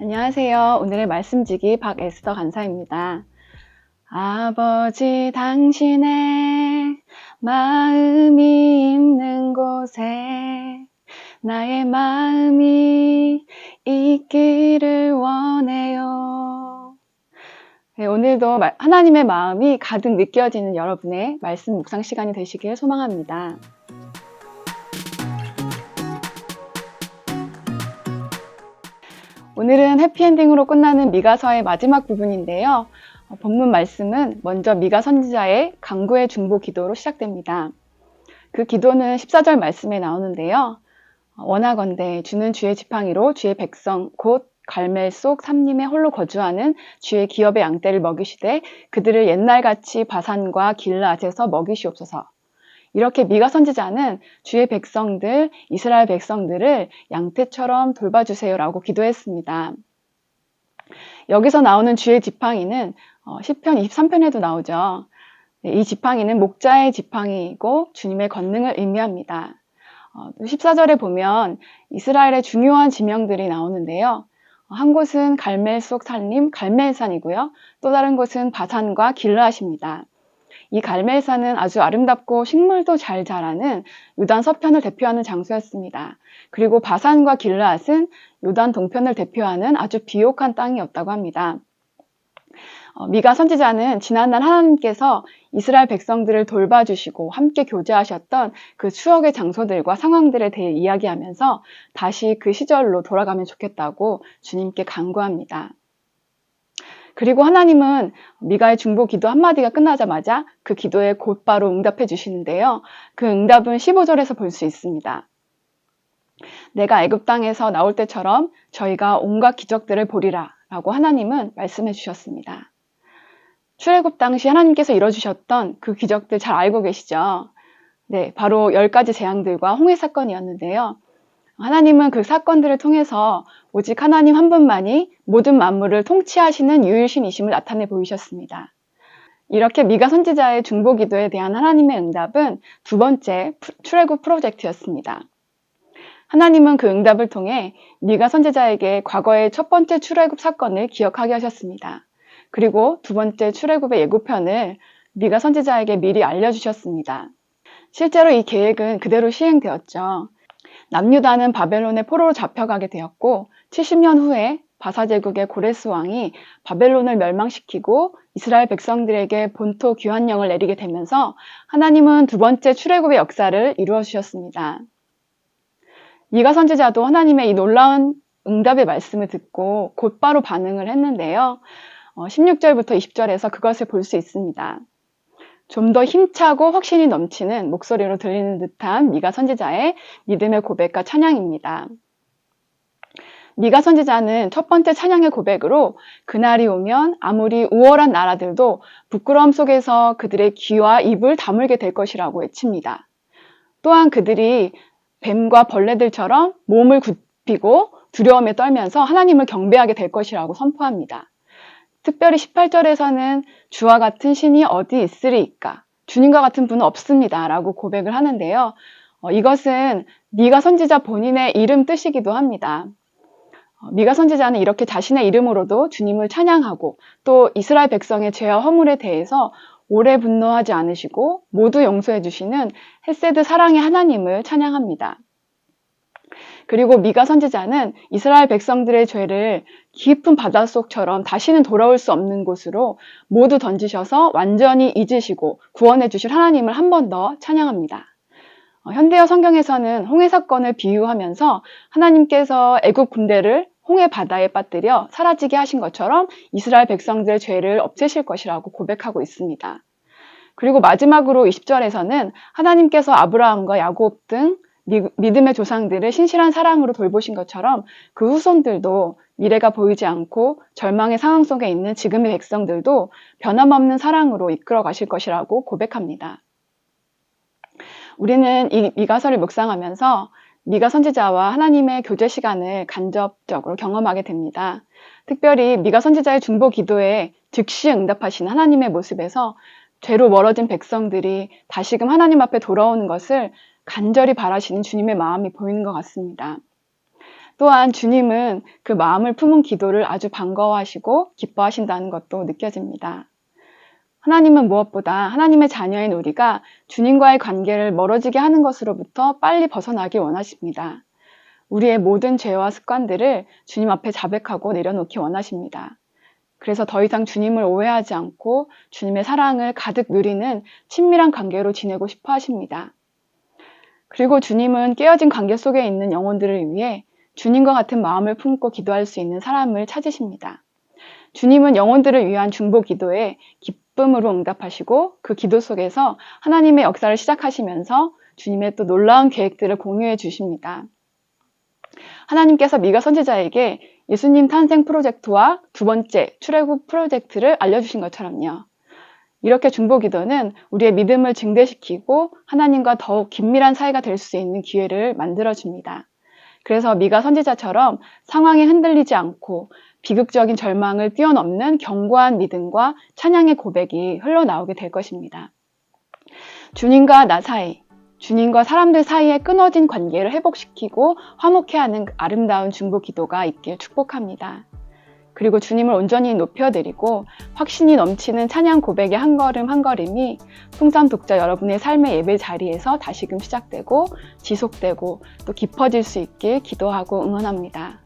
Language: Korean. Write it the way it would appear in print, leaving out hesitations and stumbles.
안녕하세요. 오늘의 말씀지기 박에스더 간사입니다. 아버지 당신의 마음이 있는 곳에 나의 마음이 있기를 원해요. 네, 오늘도 하나님의 마음이 가득 느껴지는 여러분의 말씀 묵상 시간이 되시길 소망합니다. 오늘은 해피엔딩으로 끝나는 미가서의 마지막 부분인데요. 본문 말씀은 먼저 미가 선지자의 간구의 중보 기도로 시작됩니다. 그 기도는 14절 말씀에 나오는데요. 원하건대 주는 주의 지팡이로 주의 백성 곧 갈멜 속 삼림에 홀로 거주하는 주의 기업의 양떼를 먹이시되 그들을 옛날같이 바산과 길르앗에서 먹이시옵소서. 이렇게 미가 선지자는 주의 백성들, 이스라엘 백성들을 양떼처럼 돌봐주세요라고 기도했습니다. 여기서 나오는 주의 지팡이는 시편 23편에도 나오죠. 이 지팡이는 목자의 지팡이이고 주님의 권능을 의미합니다. 14절에 보면 이스라엘의 중요한 지명들이 나오는데요. 한 곳은 갈멜 속 산림, 갈멜산이고요. 또 다른 곳은 바산과 길르앗입니다. 이 갈멜산은 아주 아름답고 식물도 잘 자라는 요단 서편을 대표하는 장소였습니다. 그리고 바산과 길르앗은 요단 동편을 대표하는 아주 비옥한 땅이었다고 합니다. 미가 선지자는 지난날 하나님께서 이스라엘 백성들을 돌봐주시고 함께 교제하셨던 그 추억의 장소들과 상황들에 대해 이야기하면서 다시 그 시절로 돌아가면 좋겠다고 주님께 간구합니다. 그리고 하나님은 미가의 중보 기도 한마디가 끝나자마자 그 기도에 곧바로 응답해 주시는데요. 그 응답은 15절에서 볼 수 있습니다. 내가 애굽 땅에서 나올 때처럼 저희가 온갖 기적들을 보리라 라고 하나님은 말씀해 주셨습니다. 출애굽 당시 하나님께서 이뤄주셨던 그 기적들 잘 알고 계시죠? 네, 바로 10가지 재앙들과 홍해 사건이었는데요. 하나님은 그 사건들을 통해서 오직 하나님 한 분만이 모든 만물을 통치하시는 유일신이심을 나타내 보이셨습니다. 이렇게 미가 선지자의 중보 기도에 대한 하나님의 응답은 두 번째 출애굽 프로젝트였습니다. 하나님은 그 응답을 통해 미가 선지자에게 과거의 첫 번째 출애굽 사건을 기억하게 하셨습니다. 그리고 두 번째 출애굽의 예고편을 미가 선지자에게 미리 알려주셨습니다. 실제로 이 계획은 그대로 시행되었죠. 남유다는 바벨론의 포로로 잡혀가게 되었고 70년 후에 바사 제국의 고레스 왕이 바벨론을 멸망시키고 이스라엘 백성들에게 본토 귀환령을 내리게 되면서 하나님은 두 번째 출애굽의 역사를 이루어 주셨습니다. 미가 선지자도 하나님의 이 놀라운 응답의 말씀을 듣고 곧바로 반응을 했는데요. 16절부터 20절에서 그것을 볼 수 있습니다. 좀 더 힘차고 확신이 넘치는 목소리로 들리는 듯한 미가 선지자의 믿음의 고백과 찬양입니다. 미가 선지자는 첫 번째 찬양의 고백으로 그날이 오면 아무리 우월한 나라들도 부끄러움 속에서 그들의 귀와 입을 다물게 될 것이라고 외칩니다. 또한 그들이 뱀과 벌레들처럼 몸을 굽히고 두려움에 떨면서 하나님을 경배하게 될 것이라고 선포합니다. 특별히 18절에서는 주와 같은 신이 어디 있으리이까? 주님과 같은 분은 없습니다. 라고 고백을 하는데요. 이것은 미가 선지자 본인의 이름 뜻이기도 합니다. 미가 선지자는 이렇게 자신의 이름으로도 주님을 찬양하고 또 이스라엘 백성의 죄와 허물에 대해서 오래 분노하지 않으시고 모두 용서해 주시는 헤세드 사랑의 하나님을 찬양합니다. 그리고 미가 선지자는 이스라엘 백성들의 죄를 깊은 바닷속처럼 다시는 돌아올 수 없는 곳으로 모두 던지셔서 완전히 잊으시고 구원해 주실 하나님을 한 번 더 찬양합니다. 현대어 성경에서는 홍해 사건을 비유하면서 하나님께서 애굽 군대를 홍해 바다에 빠뜨려 사라지게 하신 것처럼 이스라엘 백성들의 죄를 없애실 것이라고 고백하고 있습니다. 그리고 마지막으로 20절에서는 하나님께서 아브라함과 야곱 등 믿음의 조상들을 신실한 사랑으로 돌보신 것처럼 그 후손들도 미래가 보이지 않고 절망의 상황 속에 있는 지금의 백성들도 변함없는 사랑으로 이끌어 가실 것이라고 고백합니다. 우리는 이 미가서를 묵상하면서 미가 선지자와 하나님의 교제 시간을 간접적으로 경험하게 됩니다. 특별히 미가 선지자의 중보 기도에 즉시 응답하신 하나님의 모습에서 죄로 멀어진 백성들이 다시금 하나님 앞에 돌아오는 것을 간절히 바라시는 주님의 마음이 보이는 것 같습니다. 또한 주님은 그 마음을 품은 기도를 아주 반가워하시고 기뻐하신다는 것도 느껴집니다. 하나님은 무엇보다 하나님의 자녀인 우리가 주님과의 관계를 멀어지게 하는 것으로부터 빨리 벗어나기 원하십니다. 우리의 모든 죄와 습관들을 주님 앞에 자백하고 내려놓기 원하십니다. 그래서 더 이상 주님을 오해하지 않고 주님의 사랑을 가득 누리는 친밀한 관계로 지내고 싶어 하십니다. 그리고 주님은 깨어진 관계 속에 있는 영혼들을 위해 주님과 같은 마음을 품고 기도할 수 있는 사람을 찾으십니다. 주님은 영혼들을 위한 중보 기도에 기쁨으로 응답하시고 그 기도 속에서 하나님의 역사를 시작하시면서 주님의 또 놀라운 계획들을 공유해 주십니다. 하나님께서 미가 선지자에게 예수님 탄생 프로젝트와 두 번째 출애굽 프로젝트를 알려주신 것처럼요. 이렇게 중보 기도는 우리의 믿음을 증대시키고 하나님과 더욱 긴밀한 사이가 될 수 있는 기회를 만들어줍니다. 그래서 미가 선지자처럼 상황에 흔들리지 않고 비극적인 절망을 뛰어넘는 견고한 믿음과 찬양의 고백이 흘러나오게 될 것입니다. 주님과 나 사이, 주님과 사람들 사이에 끊어진 관계를 회복시키고 화목해 하는 아름다운 중보 기도가 있길 축복합니다. 그리고 주님을 온전히 높여드리고 확신이 넘치는 찬양 고백의 한 걸음 한 걸음이 풍삼 독자 여러분의 삶의 예배 자리에서 다시금 시작되고 지속되고 또 깊어질 수 있길 기도하고 응원합니다.